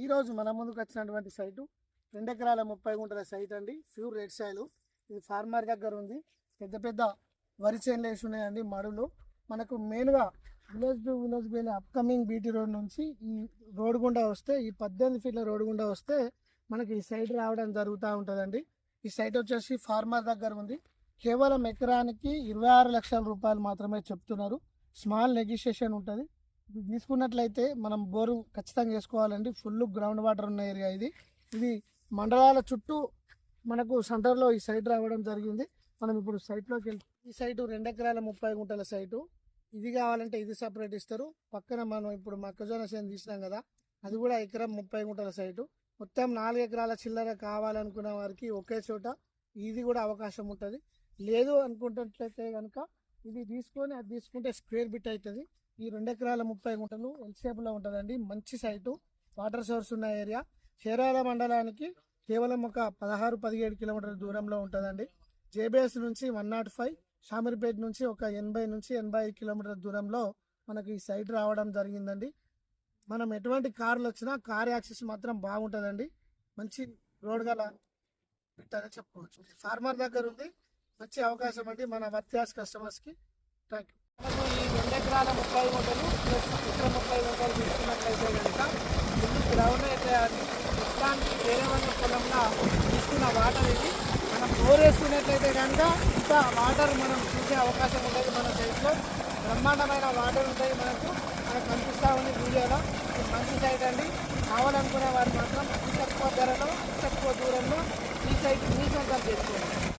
ఈరోజు మన ముందుకు వచ్చినటువంటి సైటు 2 ఎకరాల 30 గుంటల సైట్ అండి. Pure red soil. ఇది ఫార్మర్ దగ్గర ఉంది. పెద్ద పెద్ద వరి చేనులు వేసి ఉన్నాయండి మడులు. మనకు మెయిన్గా విలేజ్ టు విలేజ్ వెళ్ళే అప్కమింగ్ బీటీ రోడ్ నుంచి ఈ రోడ్ గుండా వస్తే, ఈ 18 ఫీట్ల రోడ్ గుండా వస్తే మనకి ఈ సైట్ రావడం జరుగుతూ ఉంటుందండి. ఈ సైట్ వచ్చేసి ఫార్మర్ దగ్గర ఉంది. కేవలం ఎకరానికి 26 లక్షల రూపాయలు మాత్రమే చెప్తున్నారు. స్మాల్ నెగోషియేషన్ ఉంటుంది. ఇది తీసుకున్నట్లయితే మనం బోరు ఖచ్చితంగా చేసుకోవాలండి. ఫుల్ గ్రౌండ్ వాటర్ ఉన్న ఏరియా ఇది. ఇది మండలాల చుట్టూ మనకు సెంటర్లో ఈ సైట్ రావడం జరిగింది. మనం ఇప్పుడు సైట్లోకి వెళ్తాం. ఈ సైటు 2 ఎకరాల 30 గుంటల సైటు. ఇది కావాలంటే ఇది సపరేట్ ఇస్తారు. పక్కన మనం ఇప్పుడు మొక్కజొన్న చేను తీసినాం కదా, అది కూడా ఎకరం 30 గుంటల సైటు. మొత్తం 4 ఎకరాల చిల్లర కావాలనుకున్న వారికి ఒకే చోట ఇది కూడా అవకాశం ఉంటుంది. లేదు అనుకుంటున్నట్లయితే కనుక ఇది తీసుకొని అది తీసుకుంటే స్క్వేర్ బిట్ అవుతుంది. ఈ 2 ఎకరాల 30 గుంటలు ఎల్ షేప్లో ఉంటుందండి. మంచి సైటు, వాటర్ సోర్స్ ఉన్న ఏరియా. చేరాల మండలానికి కేవలం ఒక 16-17 కిలోమీటర్ల దూరంలో ఉంటుందండి. జేబీఎస్ నుంచి 105, షామీర్పేట నుంచి ఒక 80 నుంచి 85 కిలోమీటర్ల దూరంలో మనకి ఈ సైట్ రావడం జరిగిందండి. మనం ఎటువంటి కార్లు వచ్చినా కార్ యాక్సెస్ మాత్రం బాగుంటుందండి. మంచి రోడ్ గల పెట్టారని చెప్పుకోవచ్చు. ఫార్మర్ దగ్గర ఉంది. మంచి అవకాశం అండి మన వర్త్యాస్ కస్టమర్స్కి. Thank you. మనకు ఈ 2 ఎకరాల 30 గుంటలు ప్లస్ ఇతర 30 గుంటలు తీసుకున్నట్లయితే కనుక ముందు గ్రౌండ్ అయితే అది ప్రస్తుతానికి వేరే వాళ్ళ పొలంలో తీసుకున్న వాటర్ ఇది. మనం బోర్ వేసుకున్నట్లయితే కనుక ఇంకా వాటర్ మనం చూసే అవకాశం ఉండదు. మన సైట్లో బ్రహ్మాండమైన వాటర్ ఉంటాయి. మనకు కనిపిస్తూ ఉంది వీడియోలో. ఇది మంచి సైట్ అండి. కావాలనుకునే వారు మాత్రం తక్కువ ధరలో తక్కువ దూరంలో ఈ సైట్ మీ సొంతం చేసుకోండి.